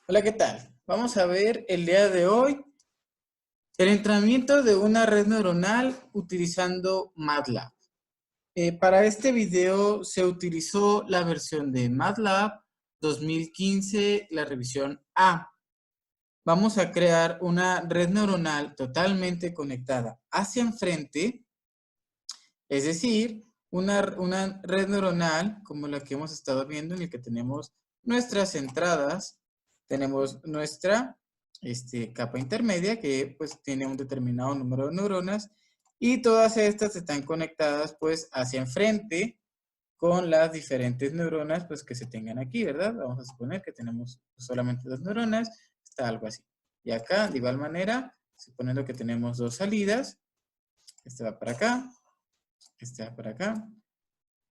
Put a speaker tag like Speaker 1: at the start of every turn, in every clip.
Speaker 1: Hola, ¿qué tal? Vamos a ver el día de hoy el entrenamiento de una red neuronal utilizando MATLAB. Para este video se utilizó la versión de MATLAB 2015, la revisión A. Vamos a crear una red neuronal totalmente conectada hacia enfrente, es decir, una red neuronal como la que hemos estado viendo, en la que tenemos nuestras entradas, tenemos nuestra capa intermedia que pues tiene un determinado número de neuronas y todas estas están conectadas pues hacia enfrente con las diferentes neuronas pues que se tengan aquí, ¿verdad? Vamos a suponer que tenemos solamente dos neuronas, está algo así. Y acá, de igual manera, suponiendo que tenemos dos salidas, esta va para acá, esta va para acá,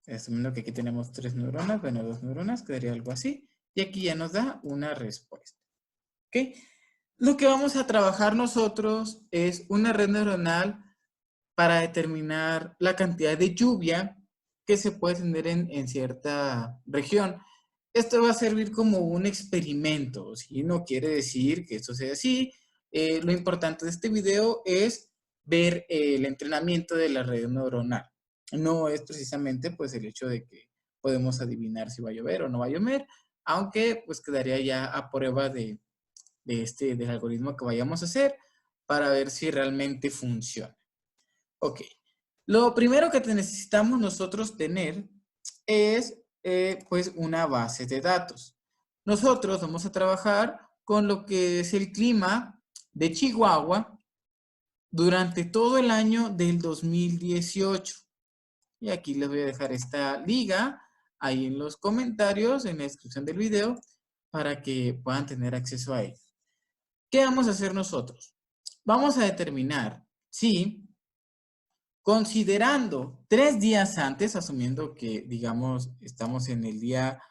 Speaker 1: asumiendo que aquí tenemos tres neuronas, bueno, dos neuronas, quedaría algo así, y aquí ya nos da una respuesta. ¿Ok? Lo que vamos a trabajar nosotros es una red neuronal para determinar la cantidad de lluvia que se puede tener en cierta región. Esto va a servir como un experimento, ¿sí? No quiere decir que esto sea así. Lo importante de este video es ver el entrenamiento de la red neuronal. No es precisamente pues el hecho de que podemos adivinar si va a llover o no va a llover, aunque pues quedaría ya a prueba del algoritmo que vayamos a hacer para ver si realmente funciona. Ok, lo primero que necesitamos nosotros tener es pues una base de datos. Nosotros vamos a trabajar con lo que es el clima de Chihuahua durante todo el año del 2018. Y aquí les voy a dejar esta liga ahí en los comentarios, en la descripción del video, para que puedan tener acceso a ella. ¿Qué vamos a hacer nosotros? Vamos a determinar si, considerando 3 días antes, asumiendo que, digamos, estamos en el día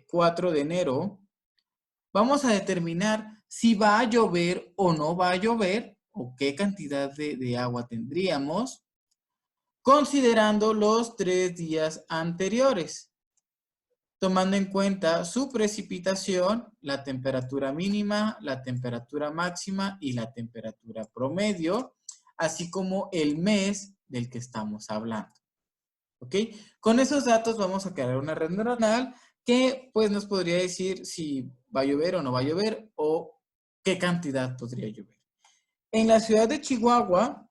Speaker 1: 4 de enero, vamos a determinar si va a llover o no va a llover, o qué cantidad de agua tendríamos, considerando los 3 días anteriores, tomando en cuenta su precipitación, la temperatura mínima, la temperatura máxima y la temperatura promedio, así como el mes del que estamos hablando. ¿Ok? Con esos datos vamos a crear una red neuronal que pues nos podría decir si va a llover o no va a llover o qué cantidad podría llover. En la ciudad de Chihuahua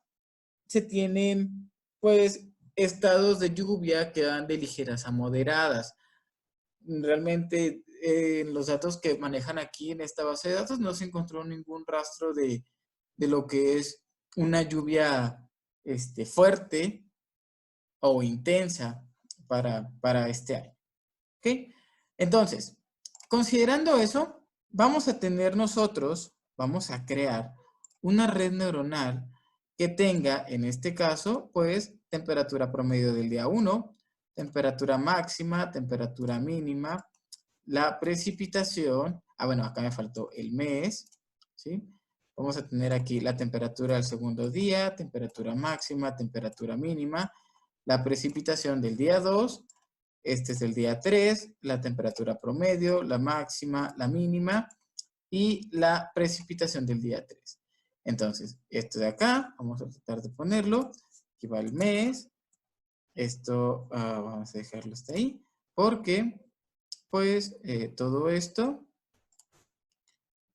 Speaker 1: se tienen pues estados de lluvia que van de ligeras a moderadas. Realmente los datos que manejan aquí en esta base de datos no se encontró ningún rastro de lo que es una lluvia fuerte o intensa para este año. ¿Ok? Entonces, considerando eso, vamos a tener nosotros, vamos a crear una red neuronal que tenga, en este caso, pues, temperatura promedio del día 1, temperatura máxima, temperatura mínima, la precipitación, bueno, acá me faltó el mes, ¿sí? Vamos a tener aquí la temperatura del segundo día, temperatura máxima, temperatura mínima, la precipitación del día 2, este es el día 3, la temperatura promedio, la máxima, la mínima y la precipitación del día 3. Entonces, esto de acá, vamos a tratar de ponerlo, aquí va el mes, esto vamos a dejarlo hasta ahí, porque pues todo esto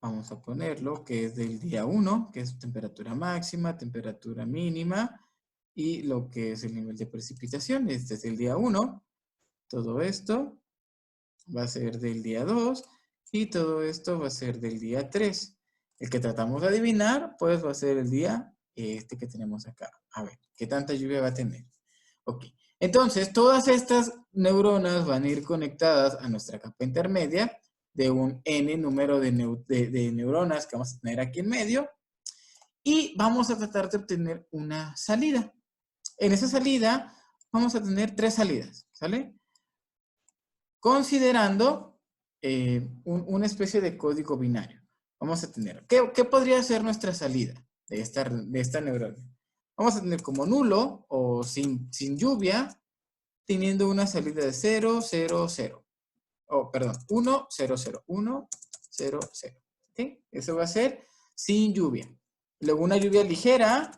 Speaker 1: vamos a ponerlo que es del día 1, que es temperatura máxima, temperatura mínima y lo que es el nivel de precipitación. Este es el día 1. Todo esto va a ser del día 2 y todo esto va a ser del día 3. El que tratamos de adivinar, pues va a ser el día que tenemos acá. A ver, ¿qué tanta lluvia va a tener? Ok, entonces todas estas neuronas van a ir conectadas a nuestra capa intermedia de un n número de neuronas que vamos a tener aquí en medio y vamos a tratar de obtener una salida. En esa salida vamos a tener 3 salidas, ¿sale? Considerando una especie de código binario. Vamos a tener, ¿qué podría ser nuestra salida de esta neurona? Vamos a tener como nulo o sin lluvia, teniendo una salida de 0, 0, 0. Oh, perdón, 1, 0, 0, 1, 0, 0. ¿Okay? Eso va a ser sin lluvia. Luego una lluvia ligera,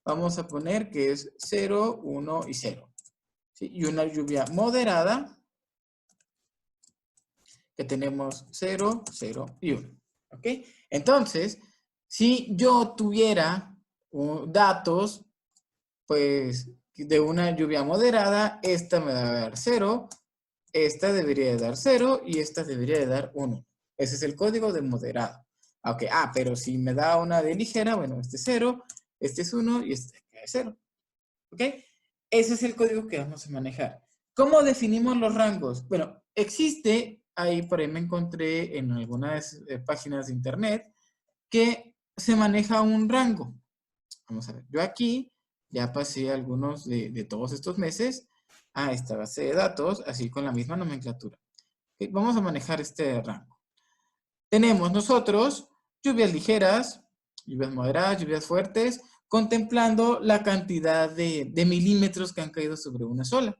Speaker 1: vamos a poner que es 0, 1 y 0. ¿Sí? Y una lluvia moderada, que tenemos 0, 0 y 1. ¿Ok? Entonces, si yo tuviera datos, pues, de una lluvia moderada, esta me va a dar 0, esta debería de dar 0 y esta debería de dar 1. Ese es el código de moderado. Ok, pero si me da una de ligera, bueno, este es 0, este es 1 y este es 0. ¿Ok? Ese es el código que vamos a manejar. ¿Cómo definimos los rangos? Bueno, existe, ahí por ahí me encontré en algunas páginas de internet, que se maneja un rango. Vamos a ver, yo aquí ya pasé algunos de todos estos meses a esta base de datos, así con la misma nomenclatura. ¿Okay? Vamos a manejar este rango. Tenemos nosotros lluvias ligeras, lluvias moderadas, lluvias fuertes, contemplando la cantidad de milímetros que han caído sobre una sola.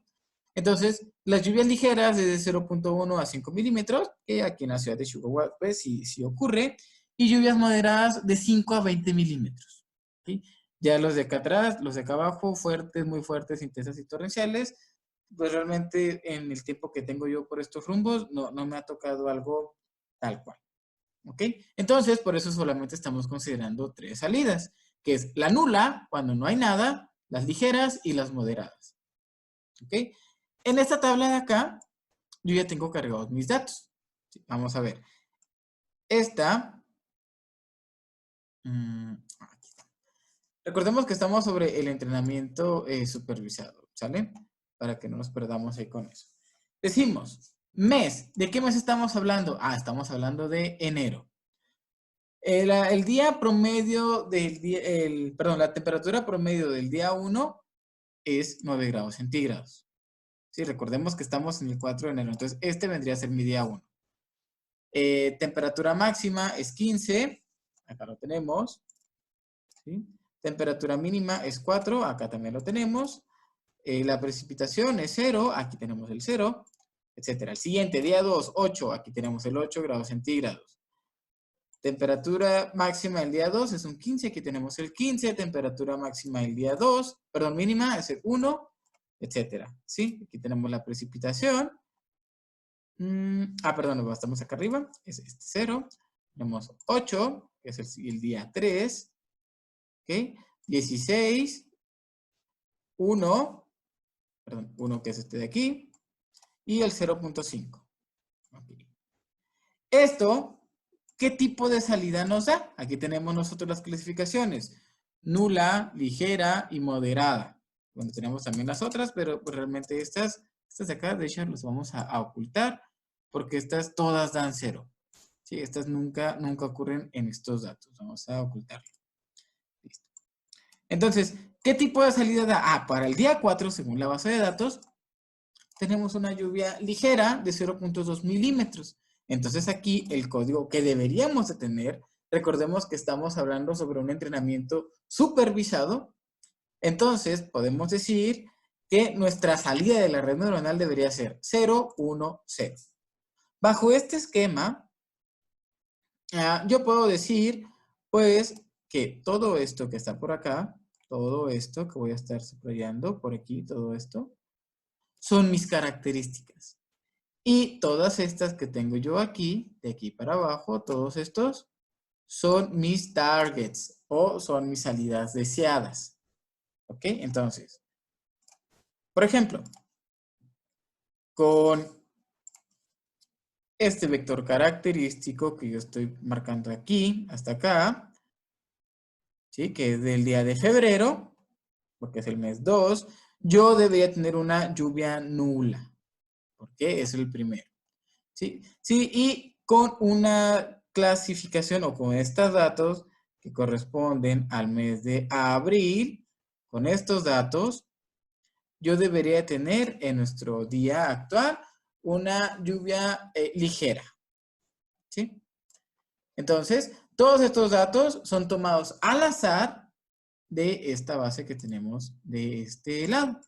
Speaker 1: Entonces, las lluvias ligeras desde 0.1 a 5 milímetros, que aquí en la ciudad de Chihuahua, pues sí ocurre, y lluvias moderadas de 5 a 20 milímetros. ¿Sí? Ya los de acá atrás, los de acá abajo, fuertes, muy fuertes, intensas y torrenciales, pues realmente en el tiempo que tengo yo por estos rumbos, no me ha tocado algo tal cual. ¿Ok? Entonces, por eso solamente estamos considerando 3 salidas, que es la nula, cuando no hay nada, las ligeras y las moderadas. ¿Ok? En esta tabla de acá, yo ya tengo cargados mis datos. ¿Sí? Vamos a ver. Esta, aquí está. Recordemos que estamos sobre el entrenamiento supervisado, ¿sale? Para que no nos perdamos ahí con eso. Decimos, mes. ¿De qué mes estamos hablando? Estamos hablando de enero. El día promedio del día, la temperatura promedio del día 1 es 9 grados centígrados. Sí, recordemos que estamos en el 4 de enero, entonces este vendría a ser mi día 1. Temperatura máxima es 15, acá lo tenemos. ¿Sí? Temperatura mínima es 4, acá también lo tenemos. La precipitación es 0, aquí tenemos el 0, etc. El siguiente, día 2, 8, aquí tenemos el 8 grados centígrados. Temperatura máxima el día 2 es un 15, aquí tenemos el 15, temperatura máxima el día 2, perdón, mínima es el 1, etcétera. ¿Sí? Aquí tenemos la precipitación. Perdón, estamos acá arriba, es este 0. Tenemos 8, que es el día 3. ¿Ok? 16, 1, perdón, 1 que es este de aquí, y el 0.5. Okay. Esto, ¿qué tipo de salida nos da? Aquí tenemos nosotros las clasificaciones. Nula, ligera y moderada. Bueno, tenemos también las otras, pero pues, realmente estas de acá, de hecho, las vamos a ocultar porque estas todas dan 0. ¿Sí? Estas nunca ocurren en estos datos. Vamos a ocultarlo. Listo. Entonces, ¿qué tipo de salida da? Para el día 4, según la base de datos, tenemos una lluvia ligera de 0.2 milímetros. Entonces aquí el código que deberíamos de tener, recordemos que estamos hablando sobre un entrenamiento supervisado, entonces podemos decir que nuestra salida de la red neuronal debería ser 0, 1, 0. Bajo este esquema, yo puedo decir, pues, que todo esto que está por acá, todo esto que voy a estar subrayando por aquí, todo esto, son mis características. Y todas estas que tengo yo aquí, de aquí para abajo, todos estos son mis targets o son mis salidas deseadas. ¿Ok? Entonces, por ejemplo, con este vector característico que yo estoy marcando aquí, hasta acá, ¿sí? Que es del día de febrero, porque es el mes 2, yo debería tener una lluvia nula, porque es el primero. ¿Sí? Sí, y con una clasificación o con estos datos que corresponden al mes de abril, con estos datos, yo debería tener en nuestro día actual una lluvia ligera. ¿Sí? Entonces, todos estos datos son tomados al azar de esta base que tenemos de este lado.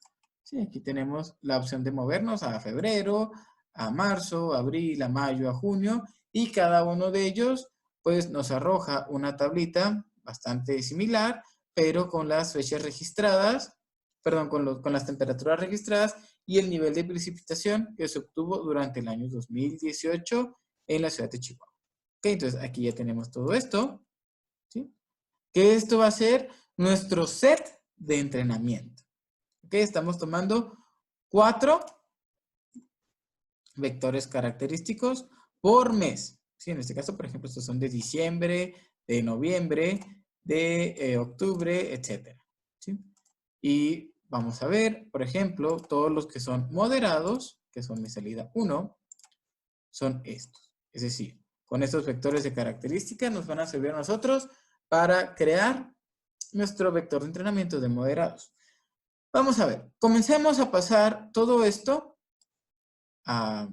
Speaker 1: Sí, aquí tenemos la opción de movernos a febrero, a marzo, a abril, a mayo, a junio, y cada uno de ellos pues nos arroja una tablita bastante similar, pero con las fechas registradas, perdón, con las temperaturas registradas y el nivel de precipitación que se obtuvo durante el año 2018 en la ciudad de Chihuahua. Ok, entonces aquí ya tenemos todo esto, ¿sí? Que esto va a ser nuestro set de entrenamiento. Ok, estamos tomando 4 vectores característicos por mes. ¿Sí? En este caso, por ejemplo, estos son de diciembre, de noviembre, de octubre, etc. ¿Sí? Y vamos a ver, por ejemplo, todos los que son moderados, que son mi salida 1, son estos. Es decir, con estos vectores de características nos van a servir a nosotros para crear nuestro vector de entrenamiento de moderados. Vamos a ver, comencemos a pasar todo esto a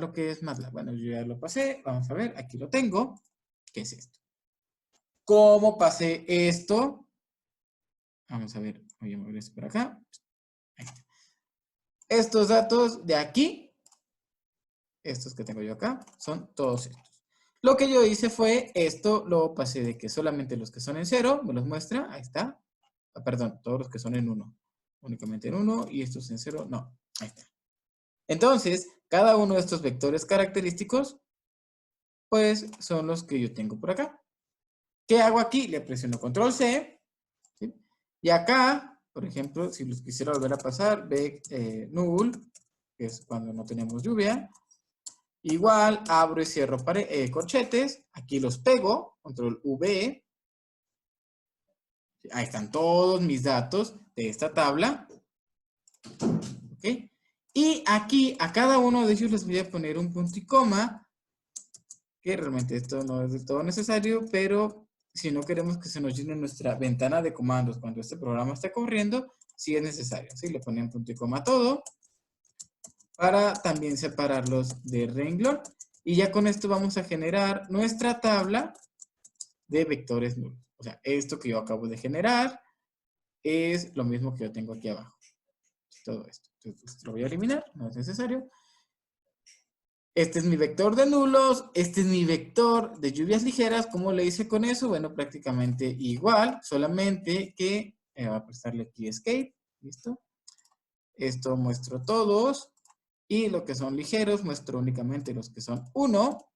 Speaker 1: lo que es MATLAB. Bueno, yo ya lo pasé, vamos a ver, aquí lo tengo. ¿Qué es esto? ¿Cómo pasé esto? Vamos a ver, voy a mover esto por acá. Ahí está. Estos datos de aquí, estos que tengo yo acá, son todos estos. Lo que yo hice fue esto, lo pasé de que solamente los que son en 0, me los muestra, ahí está. Perdón, todos los que son en 1. Únicamente en 1 y estos en 0, no, ahí está. Entonces, cada uno de estos vectores característicos, pues son los que yo tengo por acá. ¿Qué hago aquí? Le presiono control C, ¿sí? Y acá, por ejemplo, si los quisiera volver a pasar, ve null, que es cuando no tenemos lluvia. Igual, abro y cierro corchetes, aquí los pego, control V. Ahí están todos mis datos de esta tabla. ¿Ok? Y aquí, a cada uno de ellos les voy a poner un punto y coma, que realmente esto no es del todo necesario, pero si no queremos que se nos llene nuestra ventana de comandos cuando este programa está corriendo, sí es necesario. ¿Sí? Le ponen punto y coma a todo para también separarlos de renglón. Y ya con esto vamos a generar nuestra tabla de vectores nulos. O sea, esto que yo acabo de generar es lo mismo que yo tengo aquí abajo. Todo esto. Entonces, lo voy a eliminar, no es necesario. Este es mi vector de nulos, este es mi vector de lluvias ligeras. ¿Cómo le hice con eso? Bueno, prácticamente igual, solamente que voy a prestarle aquí escape, ¿listo? Esto muestro todos, y lo que son ligeros muestro únicamente los que son 1.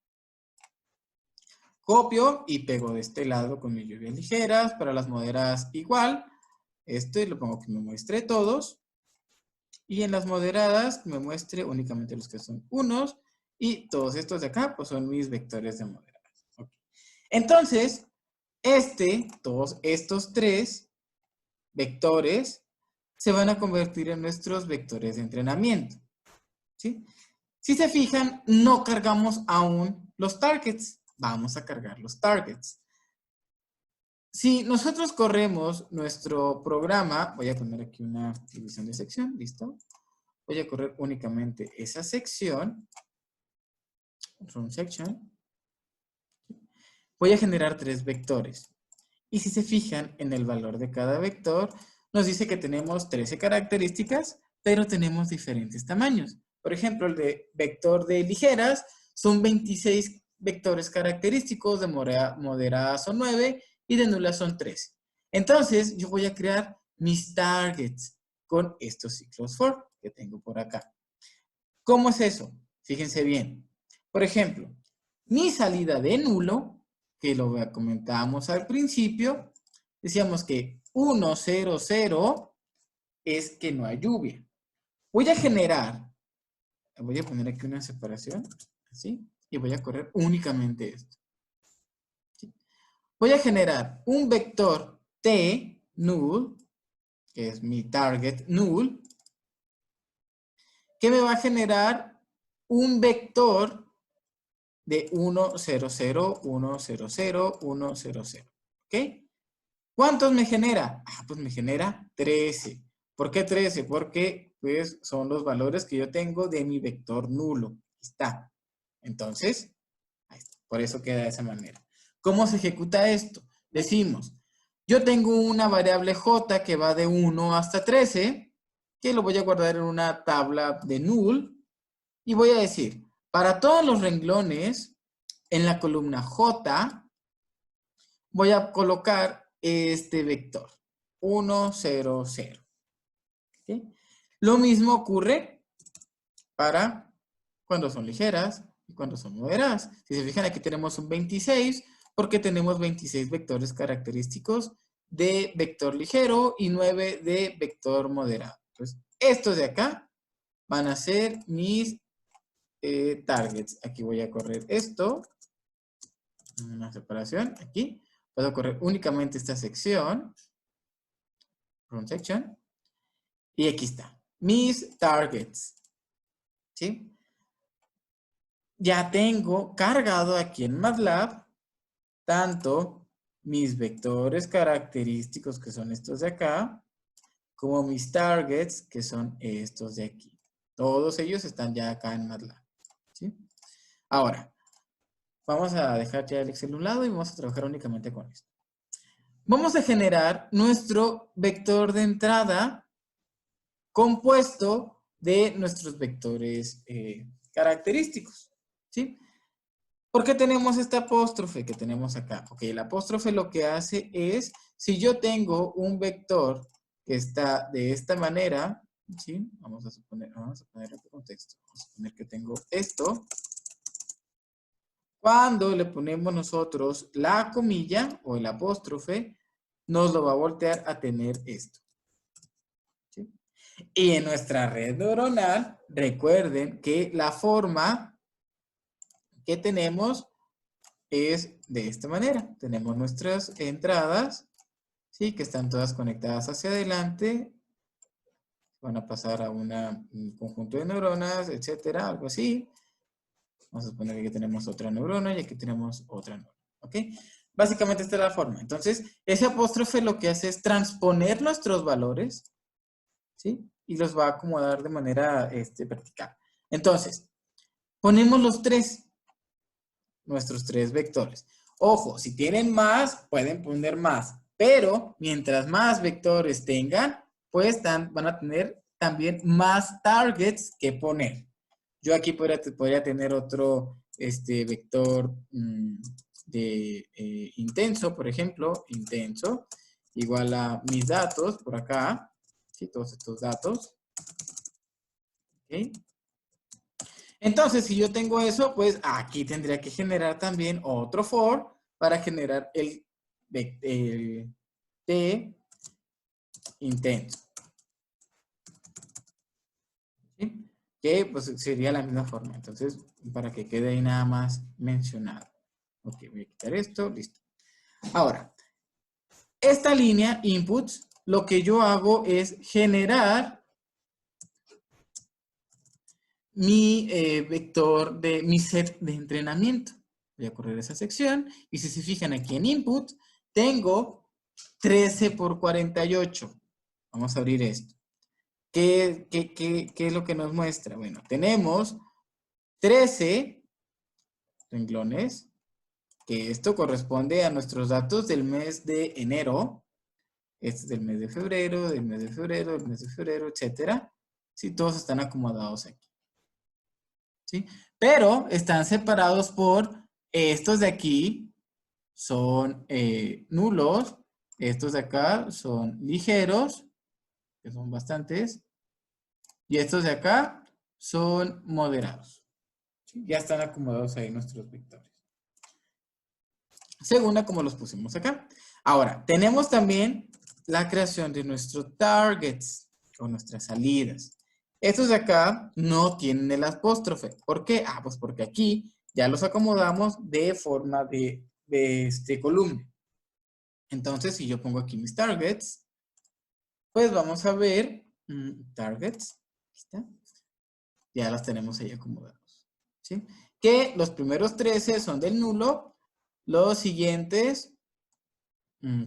Speaker 1: Copio y pego de este lado con mis lluvias ligeras, para las moderadas igual. Esto y lo pongo que me muestre todos. Y en las moderadas me muestre únicamente los que son 1. Y todos estos de acá, pues son mis vectores de moderadas. Okay. Entonces, todos estos 3 vectores se van a convertir en nuestros vectores de entrenamiento. ¿Sí? Si se fijan, no cargamos aún los targets. Vamos a cargar los targets. Si nosotros corremos nuestro programa, voy a poner aquí una división de sección, ¿listo? Voy a correr únicamente esa sección. Run section. Voy a generar 3 vectores. Y si se fijan en el valor de cada vector, nos dice que tenemos 13 características, pero tenemos diferentes tamaños. Por ejemplo, el de vector de ligeras son 26 vectores característicos, de moderadas son 9 y de nulas son 13. Entonces, yo voy a crear mis targets con estos ciclos for que tengo por acá. ¿Cómo es eso? Fíjense bien. Por ejemplo, mi salida de nulo, que lo comentábamos al principio, decíamos que 1, 0, 0 es que no hay lluvia. Voy a generar, voy a poner aquí una separación, así, y voy a correr únicamente esto. ¿Sí? Voy a generar un vector T, null, que es mi target null, que me va a generar un vector de 1, 0, 0, 1, 0, 0, 1, 0, 0. ¿Ok? ¿Cuántos me genera? Pues me genera 13. ¿Por qué 13? Porque pues son los valores que yo tengo de mi vector nulo. Ahí está. Entonces, ahí está. Por eso queda de esa manera. ¿Cómo se ejecuta esto? Decimos, yo tengo una variable j que va de 1 hasta 13, que lo voy a guardar en una tabla de null, y voy a decir, para todos los renglones en la columna J, voy a colocar este vector, 1, 0, 0. ¿Okay? Lo mismo ocurre para cuando son ligeras y cuando son moderadas. Si se fijan, aquí tenemos un 26 porque tenemos 26 vectores característicos de vector ligero y 9 de vector moderado. Entonces, estos de acá van a ser mis targets. Aquí voy a correr esto. Una separación aquí. Puedo correr únicamente esta sección. Run section. Y aquí está. Mis targets. ¿Sí? Ya tengo cargado aquí en MATLAB tanto mis vectores característicos, que son estos de acá, como mis targets, que son estos de aquí. Todos ellos están ya acá en MATLAB. ¿Sí? Ahora, vamos a dejar ya el Excel a un lado y vamos a trabajar únicamente con esto. Vamos a generar nuestro vector de entrada compuesto de nuestros vectores característicos. ¿Sí? ¿Por qué tenemos esta apóstrofe que tenemos acá? Ok, el apóstrofe lo que hace es, si yo tengo un vector que está de esta manera, ¿sí? Vamos a poner este contexto. Vamos a suponer que tengo esto. Cuando le ponemos nosotros la comilla o el apóstrofe, nos lo va a voltear a tener esto. ¿Sí? Y en nuestra red neuronal, recuerden que la forma que tenemos es de esta manera. Tenemos nuestras entradas, ¿sí? Que están todas conectadas hacia adelante. Van a pasar a un conjunto de neuronas, etcétera, algo así. Vamos a suponer que aquí tenemos otra neurona y aquí tenemos otra neurona. ¿Ok? Básicamente esta es la forma. Entonces, ese apóstrofe lo que hace es transponer nuestros valores, ¿sí? Y los va a acomodar de manera vertical. Entonces, ponemos nuestros tres vectores. Ojo, si tienen más, pueden poner más. Pero, mientras más vectores tengan, pues van a tener también más targets que poner. Yo aquí podría tener otro vector de intenso, por ejemplo, intenso, igual a mis datos por acá, ¿sí? Todos estos datos. ¿Ok? Entonces, si yo tengo eso, pues aquí tendría que generar también otro for para generar el T intenso. ¿Sí? Que pues sería la misma forma. Entonces, para que quede ahí nada más mencionado. Ok, voy a quitar esto, listo. Ahora, esta línea inputs, lo que yo hago es generar mi vector de mi set de entrenamiento. Voy a correr esa sección y si se fijan aquí en input, tengo 13 por 48. Vamos a abrir esto. ¿Qué es lo que nos muestra? Bueno, tenemos 13 renglones, que esto corresponde a nuestros datos del mes de enero. Este es del mes de febrero, del mes de febrero, del mes de febrero, etcétera. Sí, todos están acomodados aquí. ¿Sí? Pero están separados por estos de aquí son nulos, estos de acá son ligeros, que son bastantes, y estos de acá son moderados. ¿Sí? Ya están acomodados ahí nuestros vectores. Según a como los pusimos acá. Ahora, tenemos también la creación de nuestros targets o nuestras salidas. Estos de acá no tienen el apóstrofe. ¿Por qué? Ah, pues porque aquí ya los acomodamos de forma de columna. Entonces, si yo pongo aquí mis targets, pues vamos a ver targets. Aquí está. Ya las tenemos ahí acomodados. ¿Sí? Que los primeros 13 son del nulo. Los siguientes,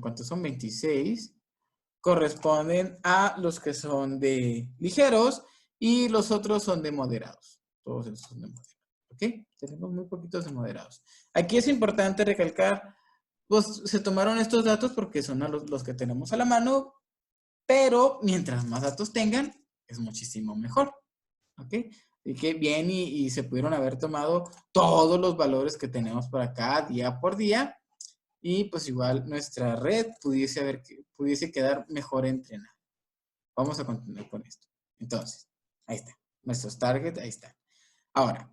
Speaker 1: ¿cuántos son? 26. Corresponden a los que son de ligeros y los otros son de moderados. Todos esos son de moderados. ¿Ok? Tenemos muy poquitos de moderados. Aquí es importante recalcar, pues se tomaron estos datos porque son los que tenemos a la mano, pero mientras más datos tengan, es muchísimo mejor. ¿Ok? Y que bien y se pudieron haber tomado todos los valores que tenemos por acá día por día y pues igual nuestra red pudiese quedar mejor entrenada. Vamos a continuar con esto. Entonces, ahí está. Nuestros targets, ahí están. Ahora,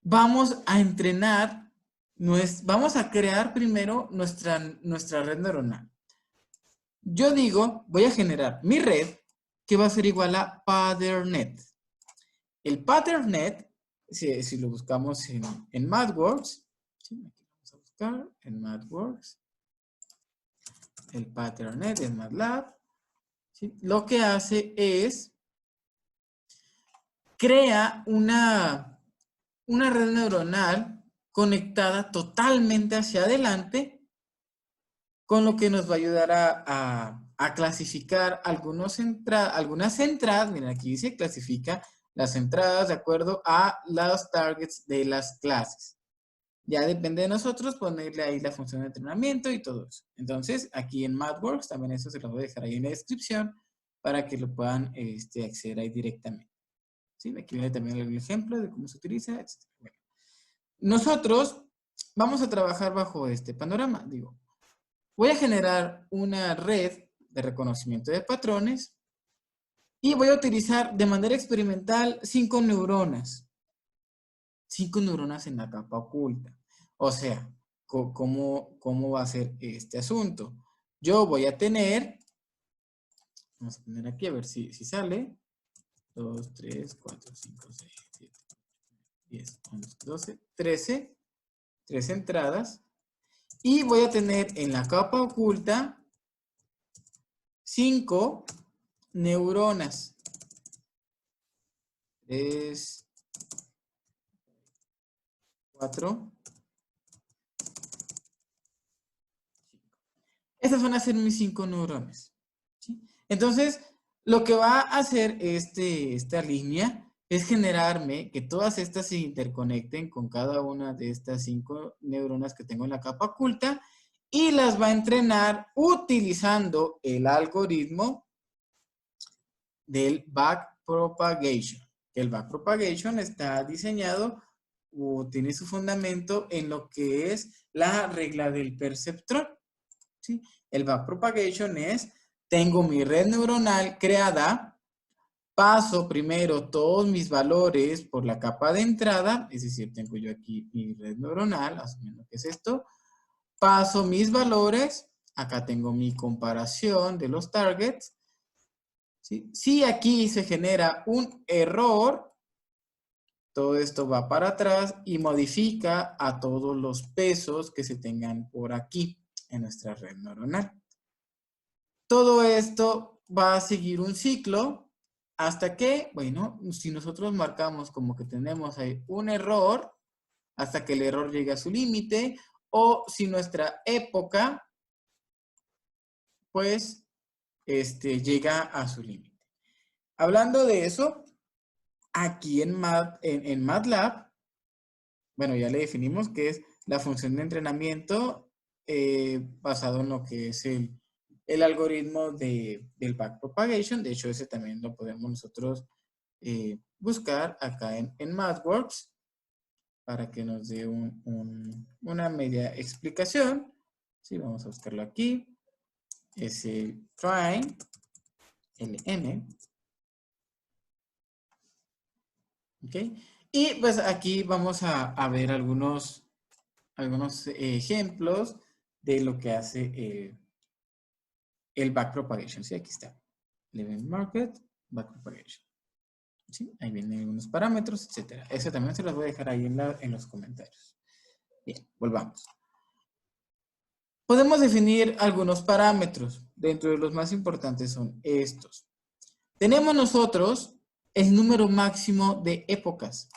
Speaker 1: vamos a entrenar, vamos a crear primero nuestra red neuronal. Yo digo, voy a generar mi red que va a ser igual a PatternNet. El PatternNet, si lo buscamos en MathWorks, ¿sí? Aquí vamos a buscar en MathWorks, el PatternNet en MATLAB, ¿sí? Lo que hace es, crea una red neuronal conectada totalmente hacia adelante, con lo que nos va a ayudar a clasificar algunas entradas. Miren, aquí dice clasifica las entradas de acuerdo a los targets de las clases. Ya depende de nosotros ponerle ahí la función de entrenamiento y todo eso. Entonces, aquí en MathWorks, también eso se lo voy a dejar ahí en la descripción para que lo puedan acceder ahí directamente. ¿Sí? Aquí viene también el ejemplo de cómo se utiliza, etc. Bueno, nosotros vamos a trabajar bajo este panorama. Digo, voy a generar una red de reconocimiento de patrones y voy a utilizar de manera experimental 5 neuronas. 5 neuronas en la capa oculta. O sea, ¿cómo va a ser este asunto? Yo voy a tener, vamos a poner aquí a ver si sale, 2, 3, 4, 5, 6, 7, 10, 11, 12, 13 entradas. Y voy a tener en la capa oculta 5 neuronas. 3, 4. Estas van a ser mis 5 neuronas. ¿Sí? Entonces, lo que va a hacer esta línea es generarme que todas estas se interconecten con cada una de estas 5 neuronas que tengo en la capa oculta y las va a entrenar utilizando el algoritmo del backpropagation. El backpropagation está diseñado o tiene su fundamento en lo que es la regla del perceptrón. ¿Sí? El backpropagation es, tengo mi red neuronal creada, paso primero todos mis valores por la capa de entrada, es decir, tengo yo aquí mi red neuronal, asumiendo que es esto, paso mis valores, acá tengo mi comparación de los targets, ¿sí? Si aquí se genera un error, todo esto va para atrás y modifica a todos los pesos que se tengan por aquí en nuestra red neuronal. Todo esto va a seguir un ciclo hasta que, bueno, si nosotros marcamos como que tenemos ahí un error, hasta que el error llegue a su límite, o si nuestra época, pues, llega a su límite. Hablando de eso, aquí en MATLAB, bueno, ya le definimos que es la función de entrenamiento basado en lo que es el algoritmo del backpropagation. De hecho, ese también lo podemos nosotros buscar acá en MathWorks para que nos dé una media explicación. Sí, vamos a buscarlo aquí. Es el train, LN. ¿Ok? Y pues aquí vamos a ver algunos ejemplos de lo que hace el backpropagation. Sí, aquí está. Event market, backpropagation. ¿Sí? Ahí vienen algunos parámetros, etcétera. Eso también se los voy a dejar ahí en los comentarios. Bien, volvamos. Podemos definir algunos parámetros. Dentro de los más importantes son estos. Tenemos nosotros el número máximo de épocas.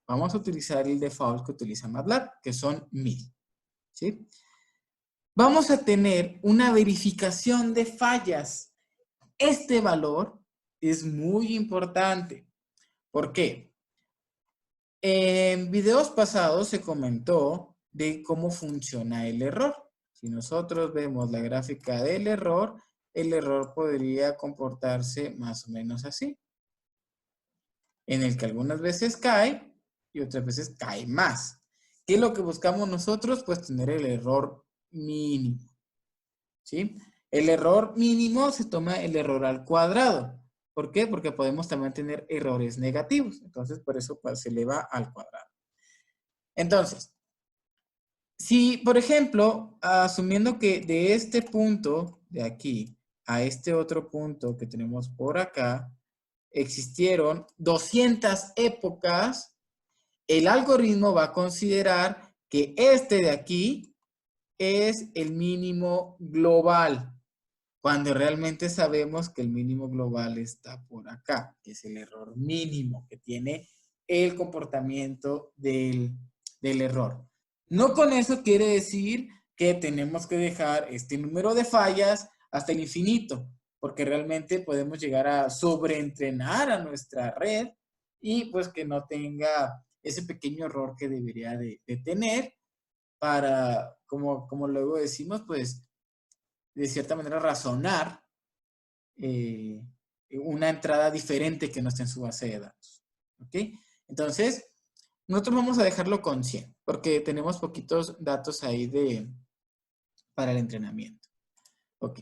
Speaker 1: Vamos a utilizar el default que utiliza MATLAB, que son 1000. ¿Sí? Vamos a tener una verificación de fallas. Este valor es muy importante. ¿Por qué? En videos pasados se comentó de cómo funciona el error. Si nosotros vemos la gráfica del error, el error podría comportarse más o menos así. en el que algunas veces cae y otras veces cae más. ¿Qué es lo que buscamos nosotros? Pues tener el error mínimo, ¿sí? El error mínimo se toma el error al cuadrado. ¿Por qué? Porque podemos también tener errores negativos. Entonces, por eso pues, se eleva al cuadrado. Entonces, si, por ejemplo, asumiendo que de este punto de aquí a este otro punto que tenemos por acá, existieron 200 épocas, el algoritmo va a considerar que este de aquí es el mínimo global, cuando realmente sabemos que el mínimo global está por acá, que es el error mínimo que tiene el comportamiento del error. No con eso quiere decir que tenemos que dejar este número de fallas hasta el infinito, porque realmente podemos llegar a sobreentrenar a nuestra red y pues que no tenga ese pequeño error que debería de tener para, como luego decimos, pues de cierta manera razonar una entrada diferente que no esté en su base de datos. ¿Ok? Entonces, nosotros vamos a dejarlo con 100, porque tenemos poquitos datos ahí para el entrenamiento. Ok.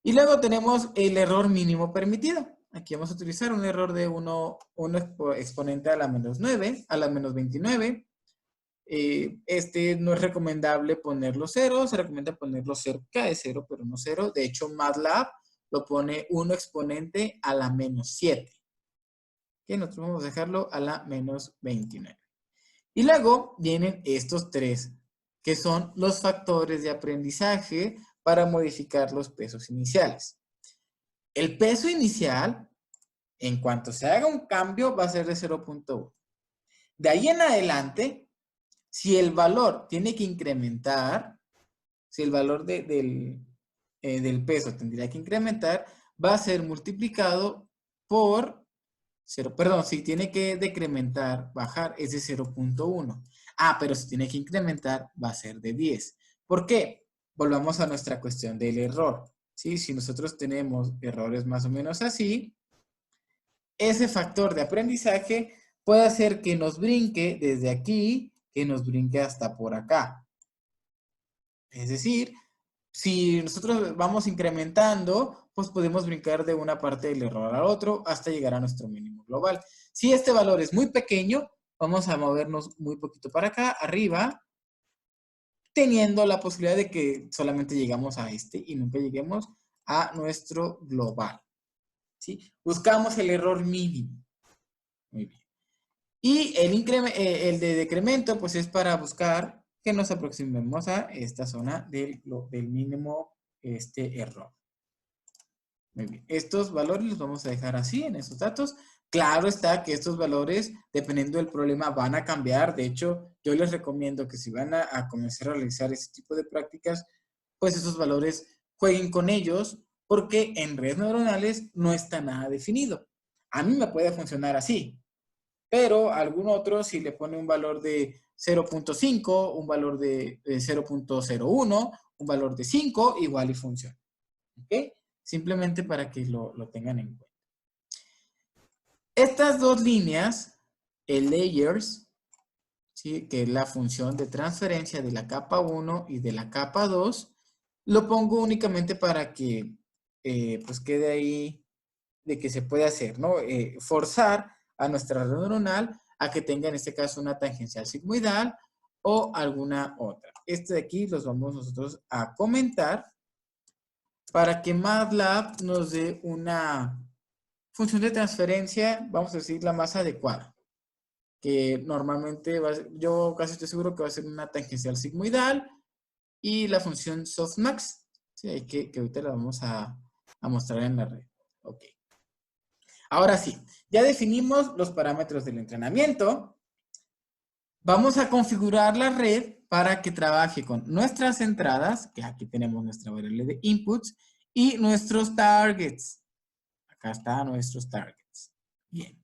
Speaker 1: Y luego tenemos el error mínimo permitido. Aquí vamos a utilizar un error de 1 exponente a la menos 9, a la menos 29. Este no es recomendable ponerlo 0, se recomienda ponerlo cerca de 0, pero no 0. De hecho, MATLAB lo pone 1 exponente a la menos 7. ¿Okay? Nosotros vamos a dejarlo a la menos 29. Y luego vienen estos tres, que son los factores de aprendizaje para modificar los pesos iniciales. El peso inicial, en cuanto se haga un cambio, va a ser de 0.1. De ahí en adelante, si el valor tiene que incrementar, si el valor del peso tendría que incrementar, va a ser multiplicado por 0. Perdón, si tiene que decrementar, bajar, es de 0.1. Pero si tiene que incrementar, va a ser de 10. ¿Por qué? Volvamos a nuestra cuestión del error. ¿Sí? Si nosotros tenemos errores más o menos así, ese factor de aprendizaje puede hacer que nos brinque desde aquí, que nos brinque hasta por acá. Es decir, si nosotros vamos incrementando, pues podemos brincar de una parte del error al otro hasta llegar a nuestro mínimo global. Si este valor es muy pequeño, vamos a movernos muy poquito para acá, arriba, teniendo la posibilidad de que solamente llegamos a este y nunca lleguemos a nuestro global. ¿Sí? Buscamos el error mínimo. Muy bien. Y el de decremento, pues es para buscar que nos aproximemos a esta zona del mínimo error. Muy bien. Estos valores los vamos a dejar así en estos datos. Claro está que estos valores, dependiendo del problema, van a cambiar. De hecho, yo les recomiendo que si van a comenzar a realizar este tipo de prácticas, pues esos valores jueguen con ellos, porque en redes neuronales no está nada definido. A mí me puede funcionar así, pero algún otro, si le pone un valor de 0.5, un valor de 0.01, un valor de 5, igual y funciona. ¿Ok? Simplemente para que lo tengan en cuenta. Estas dos líneas, el layers, ¿sí? Que es la función de transferencia de la capa 1 y de la capa 2, lo pongo únicamente para que pues quede ahí de que se puede hacer, ¿no? Forzar a nuestra red neuronal a que tenga en este caso una tangencial sigmoidal o alguna otra. Este de aquí los vamos nosotros a comentar para que MATLAB nos dé una función de transferencia, vamos a decir, la más adecuada. Que normalmente, yo casi estoy seguro que va a ser una tangencial sigmoidal y la función softmax, ¿sí? que ahorita la vamos a mostrar en la red. Ok. Ahora sí, ya definimos los parámetros del entrenamiento. Vamos a configurar la red para que trabaje con nuestras entradas, que aquí tenemos nuestra variable de inputs, y nuestros targets. Acá están nuestros targets. Bien.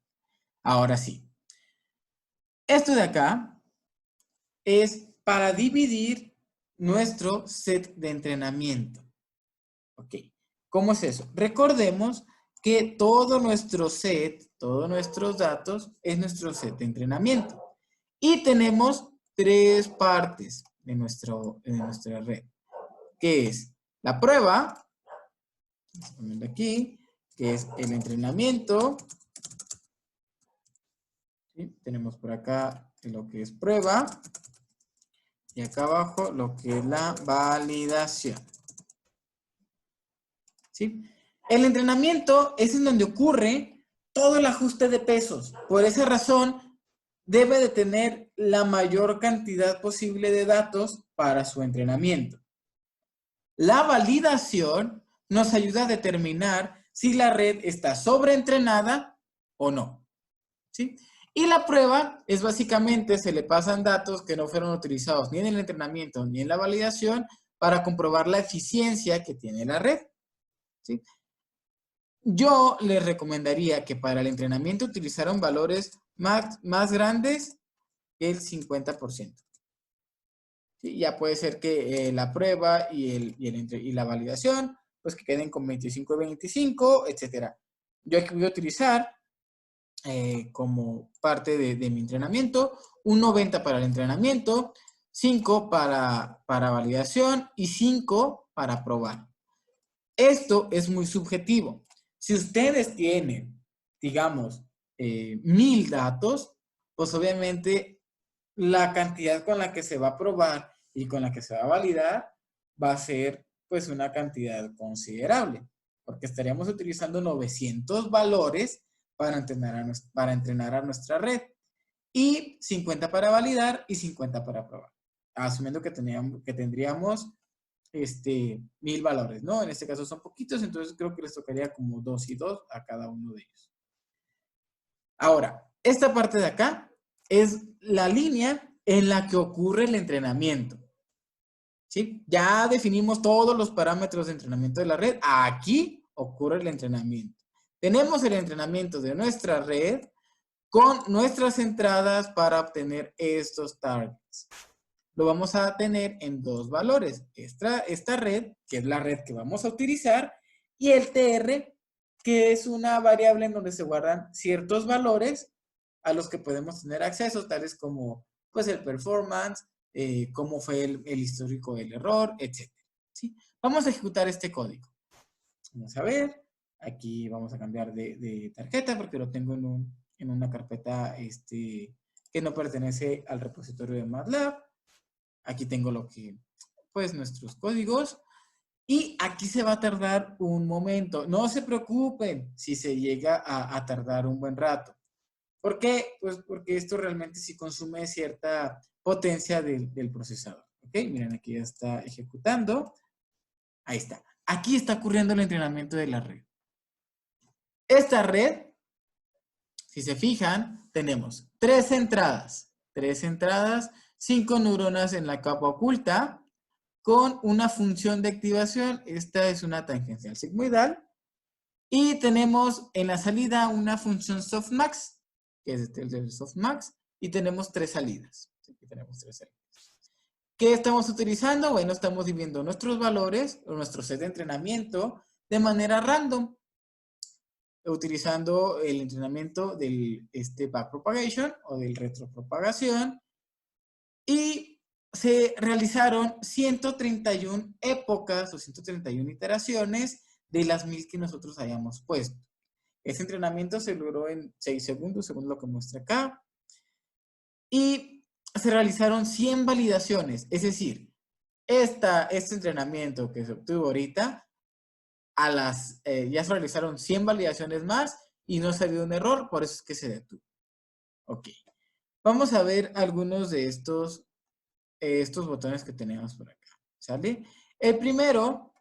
Speaker 1: Ahora sí. Esto de acá es para dividir nuestro set de entrenamiento. Ok. ¿Cómo es eso? Recordemos que todo nuestro set, todos nuestros datos, es nuestro set de entrenamiento. Y tenemos tres partes de nuestra red, que es la prueba, vamos a ponerlo aquí, que es el entrenamiento. ¿Sí? Tenemos por acá lo que es prueba. Y acá abajo lo que es la validación. ¿Sí? El entrenamiento es en donde ocurre todo el ajuste de pesos. Por esa razón, debe de tener la mayor cantidad posible de datos para su entrenamiento. La validación nos ayuda a determinar si la red está sobreentrenada o no. ¿Sí? Y la prueba es básicamente, se le pasan datos que no fueron utilizados ni en el entrenamiento ni en la validación para comprobar la eficiencia que tiene la red. ¿Sí? Yo les recomendaría que para el entrenamiento utilizaran valores más grandes que el 50%. ¿Sí? Ya puede ser que la prueba y la validación, pues que queden con 25 y 25, etc. Yo aquí voy a utilizar como parte de mi entrenamiento, un 90 para el entrenamiento, 5 para validación y 5 para probar. Esto es muy subjetivo. Si ustedes tienen, digamos, 1000 datos, pues obviamente la cantidad con la que se va a probar y con la que se va a validar va a ser pues una cantidad considerable, porque estaríamos utilizando 900 valores para entrenar a nuestra red y 50 para validar y 50 para probar, asumiendo que tendríamos 1000 valores, ¿no? En este caso son poquitos, entonces creo que les tocaría como 2 y 2 a cada uno de ellos. Ahora, esta parte de acá es la línea en la que ocurre el entrenamiento. ¿Sí? Ya definimos todos los parámetros de entrenamiento de la red. Aquí ocurre el entrenamiento. Tenemos el entrenamiento de nuestra red con nuestras entradas para obtener estos targets. Lo vamos a tener en dos valores. Esta red, que es la red que vamos a utilizar, y el TR, que es una variable en donde se guardan ciertos valores a los que podemos tener acceso, tales como pues, el performance, cómo fue el histórico del error, etc. ¿Sí? Vamos a ejecutar este código. Vamos a ver. Aquí vamos a cambiar de tarjeta porque lo tengo en una carpeta que no pertenece al repositorio de MATLAB. Aquí tengo pues nuestros códigos. Y aquí se va a tardar un momento. No se preocupen si se llega a tardar un buen rato. ¿Por qué? Pues porque esto realmente sí consume cierta potencia del procesador. ¿Ok? Miren, aquí ya está ejecutando. Ahí está. Aquí está ocurriendo el entrenamiento de la red. Esta red, si se fijan, tenemos 3 entradas. 5 neuronas en la capa oculta con una función de activación. Esta es una tangencial sigmoidal. Y tenemos en la salida una función softmax, que es el softmax, y tenemos 3 salidas. Aquí tenemos 3 salidas. ¿Qué estamos utilizando? Bueno, estamos viviendo nuestros valores o nuestro set de entrenamiento de manera random, utilizando el entrenamiento del backpropagation o del retropropagación. Y se realizaron 131 épocas o 131 iteraciones de las 1000 que nosotros hayamos puesto. Este entrenamiento se logró en 6 segundos, según lo que muestra acá. Y se realizaron 100 validaciones. Es decir, este entrenamiento que se obtuvo ahorita, ya se realizaron 100 validaciones más y no salió un error, por eso es que se detuvo. Ok. Vamos a ver algunos de estos botones que tenemos por acá. ¿Sale? El primero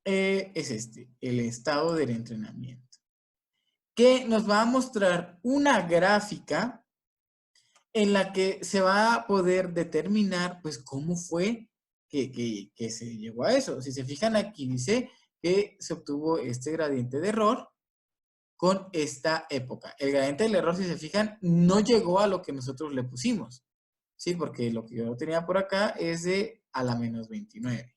Speaker 1: es el estado del entrenamiento, que nos va a mostrar una gráfica en la que se va a poder determinar, pues, cómo fue que se llegó a eso. Si se fijan aquí, dice que se obtuvo este gradiente de error con esta época. El gradiente del error, si se fijan, no llegó a lo que nosotros le pusimos. Sí, porque lo que yo tenía por acá es de a la menos 29.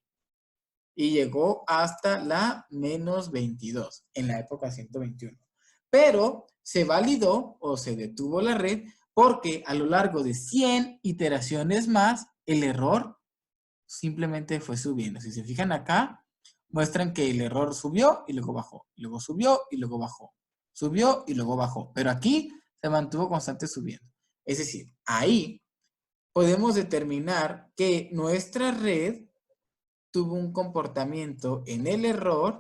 Speaker 1: y llegó hasta la menos 22 en la época 121. Pero se validó o se detuvo la red porque a lo largo de 100 iteraciones más, el error simplemente fue subiendo. Si se fijan acá, muestran que el error subió y luego bajó, luego subió y luego bajó, subió y luego bajó. Pero aquí se mantuvo constante subiendo. Es decir, ahí podemos determinar que nuestra red tuvo un comportamiento en el error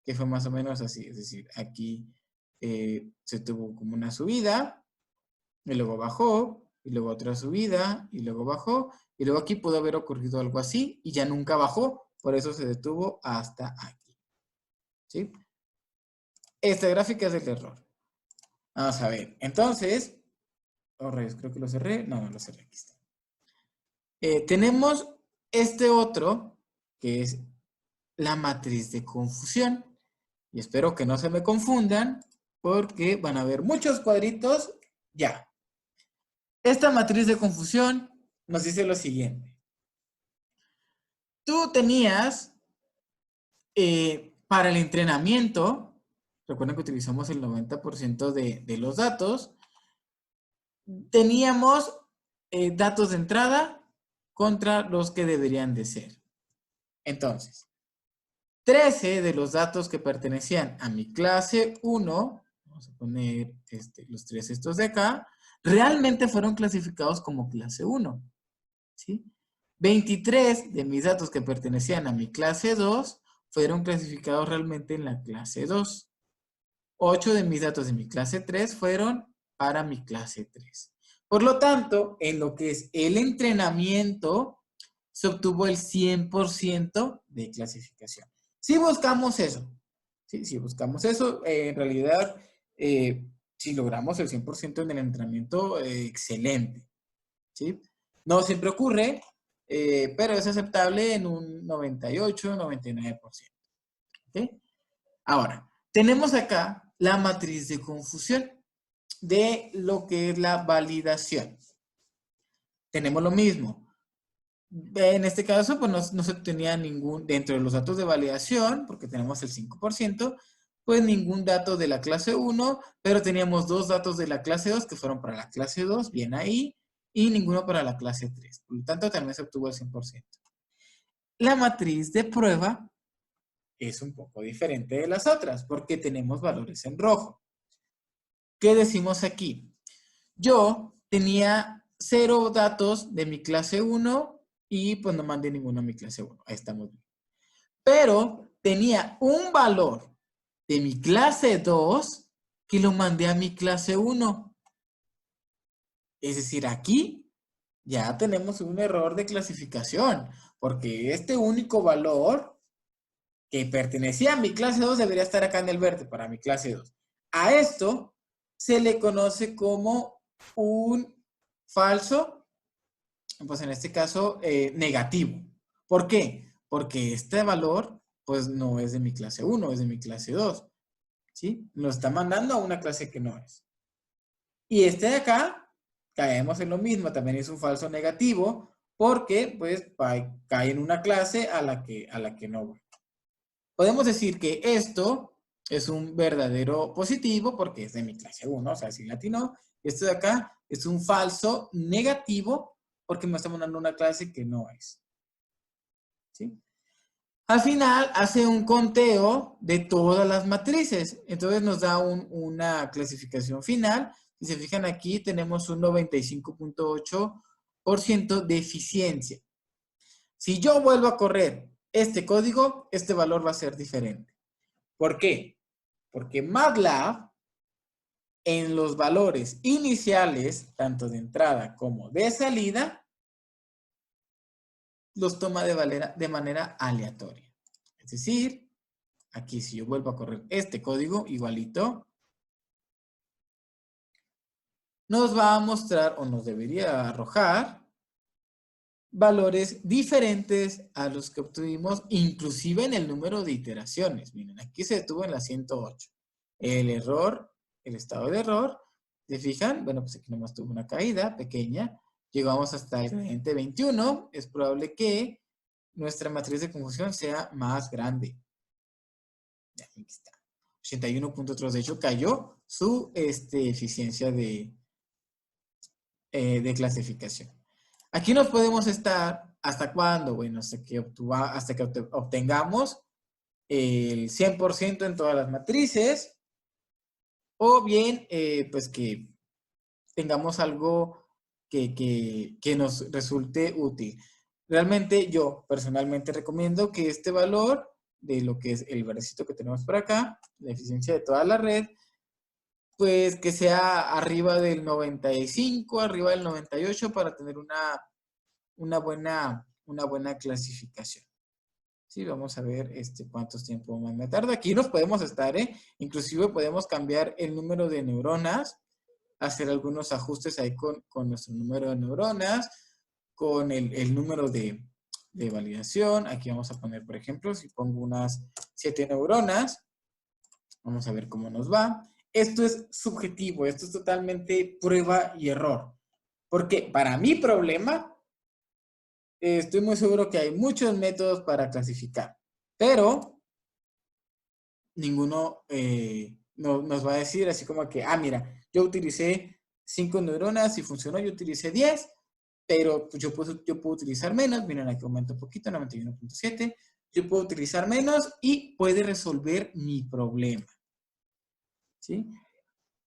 Speaker 1: que fue más o menos así. Es decir, aquí se tuvo como una subida, y luego bajó, y luego otra subida, y luego bajó, y luego aquí pudo haber ocurrido algo así, y ya nunca bajó, por eso se detuvo hasta aquí. ¿Sí? Esta gráfica es del error. Vamos a ver. Entonces, oh, rayos, creo que lo cerré. No, no lo cerré. Aquí está. Tenemos este otro, que es la matriz de confusión. Y espero que no se me confundan, porque van a ver muchos cuadritos ya. Esta matriz de confusión nos dice lo siguiente. Tú tenías, para el entrenamiento, recuerden que utilizamos el 90% de los datos, teníamos datos de entrada contra los que deberían de ser. Entonces, 13 de los datos que pertenecían a mi clase 1, vamos a poner los 3 estos de acá, realmente fueron clasificados como clase 1. ¿Sí? 23 de mis datos que pertenecían a mi clase 2 fueron clasificados realmente en la clase 2. 8 de mis datos de mi clase 3 fueron para mi clase 3. Por lo tanto, en lo que es el entrenamiento, se obtuvo el 100% de clasificación. Si buscamos eso, ¿sí? Si buscamos eso, en realidad, si logramos el 100% en el entrenamiento, excelente. ¿Sí? No siempre ocurre, pero es aceptable en un 98, 99%. ¿Okay? Ahora, tenemos acá la matriz de confusión de lo que es la validación. Tenemos lo mismo. En este caso, pues no se tenía ningún, dentro de los datos de validación, porque tenemos el 5%, pues ningún dato de la clase 1, pero teníamos 2 datos de la clase 2 que fueron para la clase 2, bien ahí, y ninguno para la clase 3. Por lo tanto, también se obtuvo el 100%. La matriz de prueba es un poco diferente de las otras, porque tenemos valores en rojo. ¿Qué decimos aquí? Yo tenía 0 datos de mi clase 1 y pues no mandé ninguno a mi clase 1. Ahí estamos bien. Pero tenía un valor de mi clase 2 que lo mandé a mi clase 1. Es decir, aquí ya tenemos un error de clasificación, porque este único valor que pertenecía a mi clase 2 debería estar acá en el verde para mi clase 2. A esto se le conoce como un falso, pues en este caso, negativo. ¿Por qué? Porque este valor, pues no es de mi clase 1, es de mi clase 2. ¿Sí? Nos está mandando a una clase que no es. Y este de acá, caemos en lo mismo, también es un falso negativo, porque pues cae en una clase a la que no va. Podemos decir que esto es un verdadero positivo porque es de mi clase 1, o sea, sin latino. Esto de acá es un falso negativo porque me está mandando una clase que no es. ¿Sí? Al final hace un conteo de todas las matrices. Entonces nos da una clasificación final. Si se fijan aquí tenemos un 95.8% de eficiencia. Si yo vuelvo a correr este código, este valor va a ser diferente. ¿Por qué? Porque MATLAB en los valores iniciales, tanto de entrada como de salida, los toma de manera aleatoria. Es decir, aquí si yo vuelvo a correr este código igualito, nos va a mostrar o nos debería arrojar valores diferentes a los que obtuvimos, inclusive en el número de iteraciones. Miren, aquí se detuvo en la 108. El error, el estado de error, ¿se fijan? Bueno, pues aquí nomás tuvo una caída pequeña. Llegamos hasta el gradiente 21. Es probable que nuestra matriz de confusión sea más grande. Aquí está. 81.3. De hecho, cayó su eficiencia de clasificación. Aquí nos podemos estar, ¿hasta cuándo? Bueno, hasta que obtengamos el 100% en todas las matrices, o bien, pues que tengamos algo que nos resulte útil. Realmente yo personalmente recomiendo que este valor de lo que es el verdecito que tenemos por acá, la eficiencia de toda la red, pues que sea arriba del 95, arriba del 98 para tener una buena clasificación. Sí, vamos a ver cuántos tiempo más me tarda. Aquí nos podemos estar, inclusive podemos cambiar el número de neuronas, hacer algunos ajustes ahí con nuestro número de neuronas, con el número de validación. Aquí vamos a poner, por ejemplo, si pongo unas 7 neuronas, vamos a ver cómo nos va. Esto es subjetivo, esto es totalmente prueba y error. Porque para mi problema, estoy muy seguro que hay muchos métodos para clasificar, pero ninguno nos va a decir así como que, mira, yo utilicé 5 neuronas y funcionó, yo utilicé 10, pero pues yo puedo utilizar menos. Miren, aquí aumenta un poquito, 91.7. Yo puedo utilizar menos y puede resolver mi problema. ¿Sí?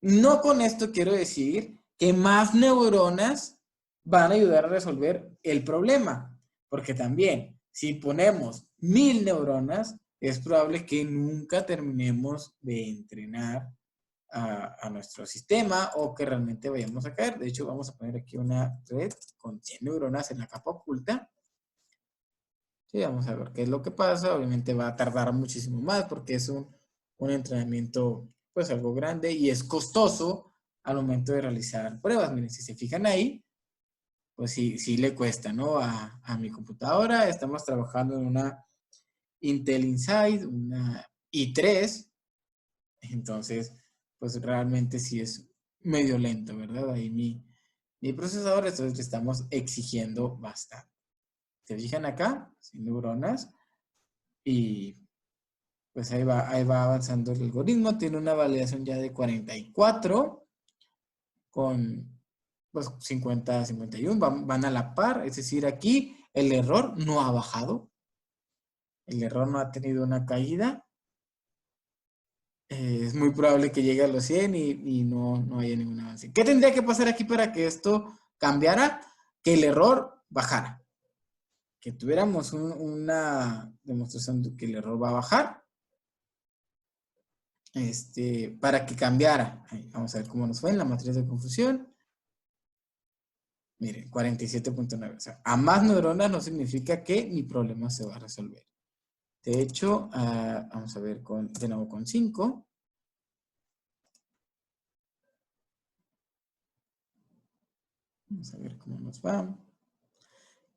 Speaker 1: No con esto quiero decir que más neuronas van a ayudar a resolver el problema, porque también si ponemos 1000 neuronas, es probable que nunca terminemos de entrenar a nuestro sistema o que realmente vayamos a caer. De hecho, vamos a poner aquí una red con 100 neuronas en la capa oculta. Sí, vamos a ver qué es lo que pasa. Obviamente va a tardar muchísimo más porque es un entrenamiento pues algo grande y es costoso al momento de realizar pruebas. Miren, si se fijan ahí, pues sí le cuesta, ¿no? A mi computadora. Estamos trabajando en una Intel Inside, una i3. Entonces, pues realmente sí es medio lento, ¿verdad? Ahí mi procesador, entonces le estamos exigiendo bastante. Se fijan acá, sin neuronas, y pues ahí va avanzando el algoritmo. Tiene una validación ya de 44 con pues 50, 51, van a la par, es decir, aquí el error no ha bajado, el error no ha tenido una caída. Es muy probable que llegue a los 100 y no haya ningún avance. ¿Qué tendría que pasar aquí para que esto cambiara? Que el error bajara. Que tuviéramos una demostración de que el error va a bajar. Para que cambiara. Ahí, vamos a ver cómo nos fue en la matriz de confusión. Miren, 47.9. O sea, a más neuronas no significa que mi problema se va a resolver. De hecho, vamos a ver de nuevo con 5. Vamos a ver cómo nos va.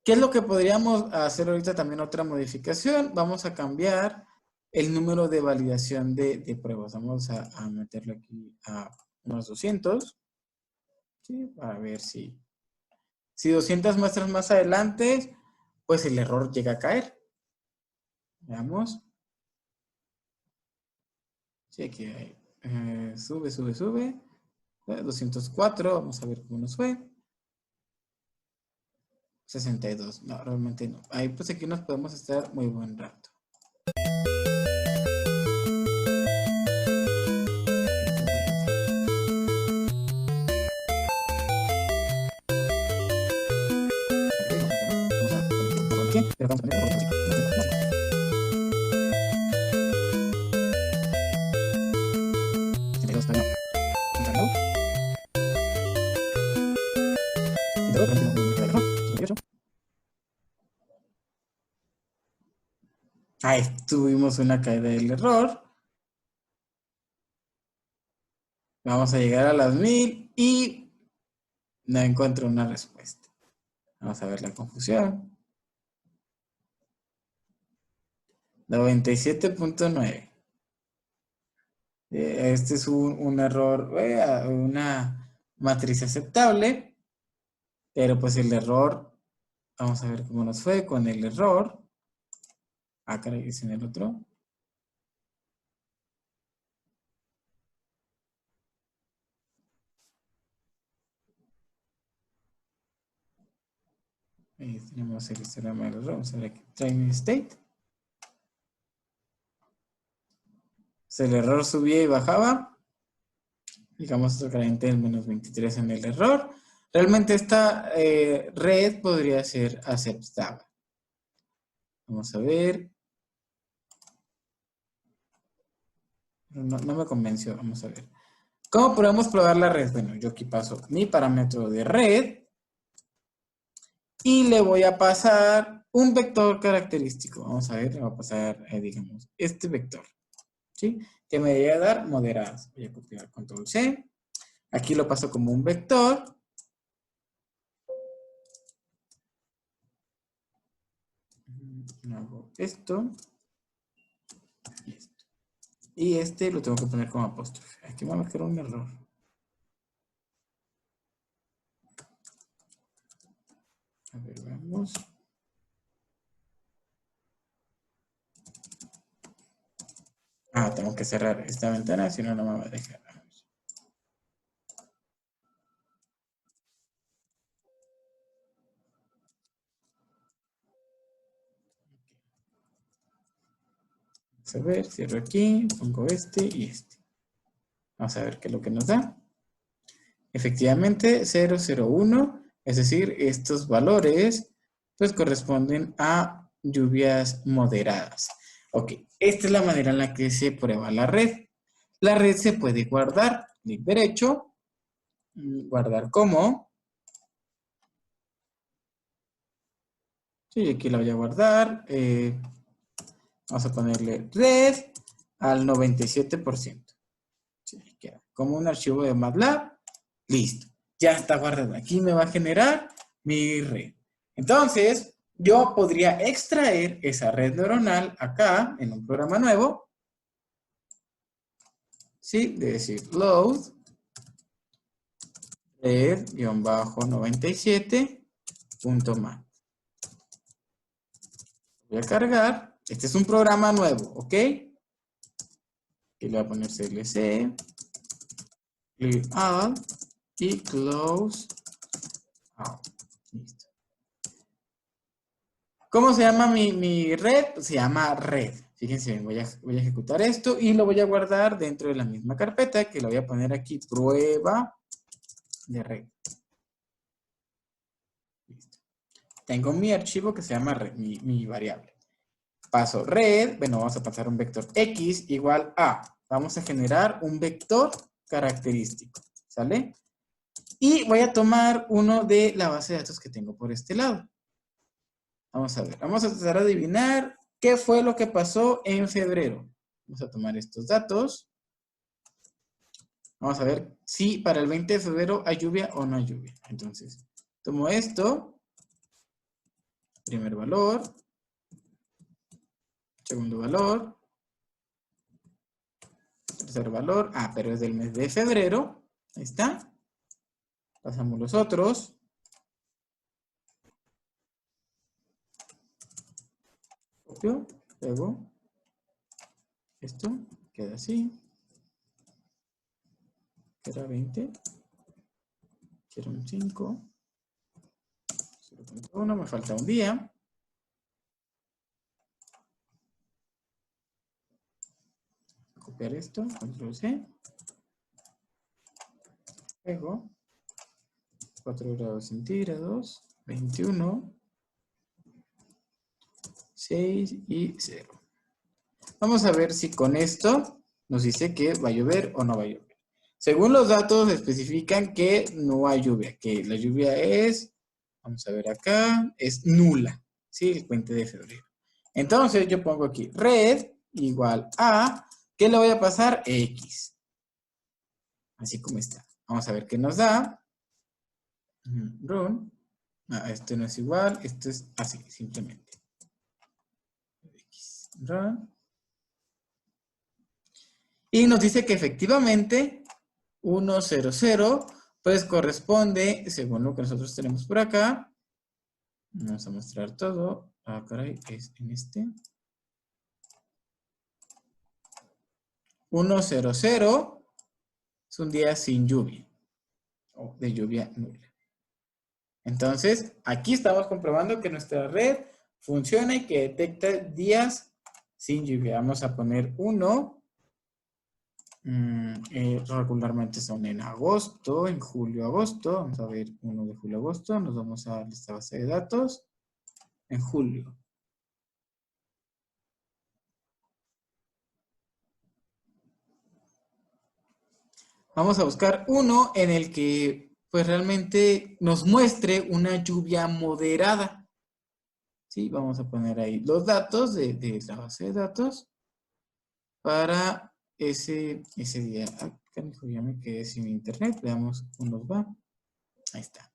Speaker 1: ¿Qué es lo que podríamos hacer ahorita? También otra modificación. Vamos a cambiar el número de validación de pruebas. Vamos a meterlo aquí a unos 200. ¿Sí? Para ver si 200 muestras más adelante, pues el error llega a caer. Veamos. Sí, aquí hay, sube. 204, vamos a ver cómo nos fue. 62, no, realmente no. Ahí pues aquí nos podemos estar muy buen rato. Pero vamos a poner ahí tuvimos una caída del error. Vamos a llegar a las 1000 y no encuentro una respuesta. Vamos a ver la confusión. 97.9. Este es un error, una matriz aceptable, pero pues el error, vamos a ver cómo nos fue con el error. Ah, caray, es en el otro. Ahí tenemos el histograma del error. Vamos a ver aquí. Training state. Si el error subía y bajaba, digamos totalmente el menos 23 en el error. Realmente esta red podría ser aceptable. Vamos a ver. No me convenció. Vamos a ver. ¿Cómo podemos probar la red? Bueno, yo aquí paso mi parámetro de red y le voy a pasar un vector característico. Vamos a ver, le voy a pasar, digamos, este vector. ¿Sí? Que me debería dar moderadas. Voy a copiar control C. Aquí lo paso como un vector. Hago esto y esto. Y este lo tengo que poner como apóstrofe. Aquí me va a marcar un error. A ver, vamos. Ah, tengo que cerrar esta ventana, si no, no me va a dejar. Vamos a ver, cierro aquí, pongo este y este. Vamos a ver qué es lo que nos da. Efectivamente, 001, es decir, estos valores pues corresponden a lluvias moderadas. Ok, esta es la manera en la que se prueba la red. La red se puede guardar, clic derecho, guardar como. Sí, aquí la voy a guardar. Vamos a ponerle red al 97%. Sí, queda como un archivo de MATLAB. Listo. Ya está guardado. Aquí me va a generar mi red. Entonces, yo podría extraer esa red neuronal acá en un programa nuevo. Sí, de decir load red-97.mat. Voy a cargar. Este es un programa nuevo, ¿ok? Aquí le voy a poner CLC, clear all y close out. Listo. ¿Cómo se llama mi red? Se llama red. Fíjense bien, voy a ejecutar esto y lo voy a guardar dentro de la misma carpeta que lo voy a poner aquí, prueba de red. Listo. Tengo mi archivo que se llama red, mi variable. Paso red, bueno, vamos a pasar un vector X igual a. Vamos a generar un vector característico, ¿sale? Y voy a tomar uno de la base de datos que tengo por este lado. Vamos a ver, vamos a tratar de adivinar qué fue lo que pasó en febrero. Vamos a tomar estos datos. Vamos a ver si para el 20 de febrero hay lluvia o no hay lluvia. Entonces, tomo esto. Primer valor. Segundo valor. Tercer valor. Ah, pero es del mes de febrero. Ahí está. Pasamos los otros. Copio. Luego. Esto. Queda así. Era 20. Quiero un 5. 0.1. Me falta un día. Copiar esto. Control C. Luego. 4 grados centígrados. 21. 6 y 0. Vamos a ver si con esto nos dice que va a llover o no va a llover. Según los datos especifican que no hay lluvia, que la lluvia es, vamos a ver acá, es nula, ¿sí? El 20 de febrero. Entonces yo pongo aquí red igual a, ¿qué le voy a pasar? X. Así como está. Vamos a ver qué nos da. Run. Ah, esto no es igual, esto es así, simplemente. X. Run. Y nos dice que efectivamente 100 pues corresponde, según lo que nosotros tenemos por acá. Vamos a mostrar todo. Ah, caray, es en este. 1, 0, 0 es un día sin lluvia o de lluvia nula. Entonces, aquí estamos comprobando que nuestra red funciona y que detecta días sin lluvia. Vamos a poner 1. Regularmente son en agosto, en julio, agosto. Vamos a ver 1 de julio, agosto. Nos vamos a esta base de datos. En julio. Vamos a buscar uno en el que pues realmente nos muestre una lluvia moderada. Sí, vamos a poner ahí los datos de la base de datos para ese día. Ya me quedé sin internet. Veamos cómo nos va. Ahí está.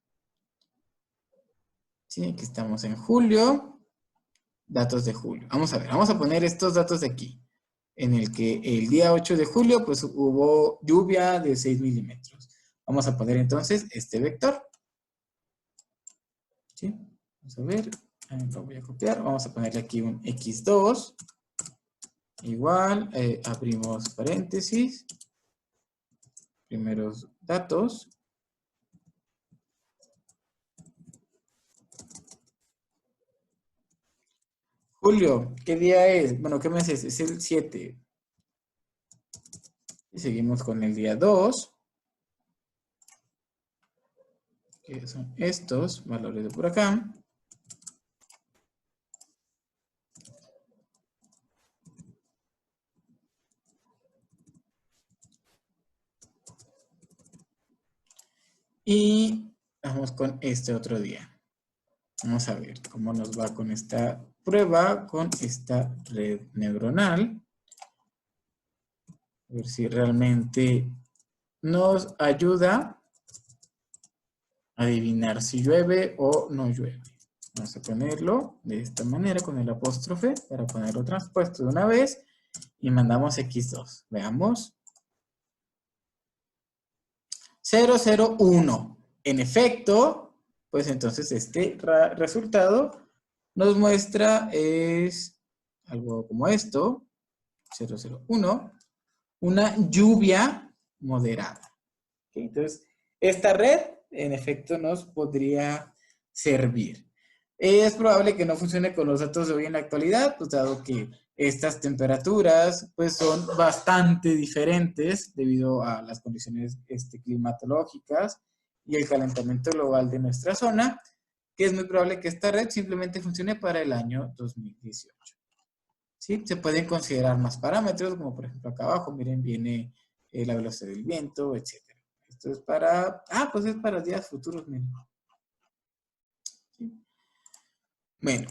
Speaker 1: Sí, aquí estamos en julio. Datos de julio. Vamos a ver, vamos a poner estos datos de aquí. En el que el día 8 de julio, pues hubo lluvia de 6 milímetros. Vamos a poner entonces este vector. ¿Sí? Vamos a ver, lo voy a copiar. Vamos a ponerle aquí un x2. Igual, abrimos paréntesis. Primeros datos. Julio, ¿qué día es? Bueno, ¿qué mes es? Es el 7. Y seguimos con el día 2. Que son estos valores de por acá. Y vamos con este otro día. Vamos a ver cómo nos va con esta prueba, con esta red neuronal. A ver si realmente nos ayuda a adivinar si llueve o no llueve. Vamos a ponerlo de esta manera con el apóstrofe para ponerlo transpuesto de una vez y mandamos x2. Veamos. 001. En efecto, pues entonces este resultado nos muestra es algo como esto, 001, una lluvia moderada. ¿Okay? Entonces, esta red en efecto nos podría servir. Es probable que no funcione con los datos de hoy en la actualidad, pues dado que estas temperaturas pues son bastante diferentes debido a las condiciones climatológicas y el calentamiento global de nuestra zona, que es muy probable que esta red simplemente funcione para el año 2018. ¿Sí? Se pueden considerar más parámetros, como por ejemplo acá abajo, miren, viene la velocidad del viento, etc. Esto es para, pues es para días futuros, miren. ¿Sí? Bueno,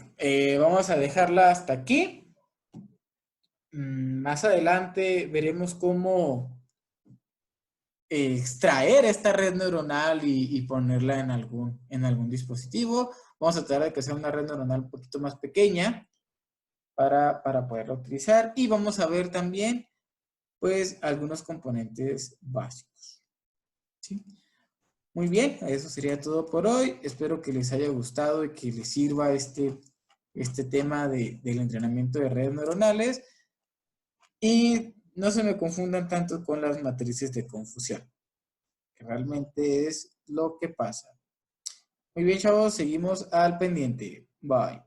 Speaker 1: vamos a dejarla hasta aquí. Más adelante veremos cómo extraer esta red neuronal y ponerla en algún dispositivo. Vamos a tratar de que sea una red neuronal un poquito más pequeña para poderla utilizar. Y vamos a ver también, pues, algunos componentes básicos. ¿Sí? Muy bien, eso sería todo por hoy. Espero que les haya gustado y que les sirva este tema del entrenamiento de redes neuronales. Y no se me confundan tanto con las matrices de confusión, que realmente es lo que pasa. Muy bien, chavos, seguimos al pendiente. Bye.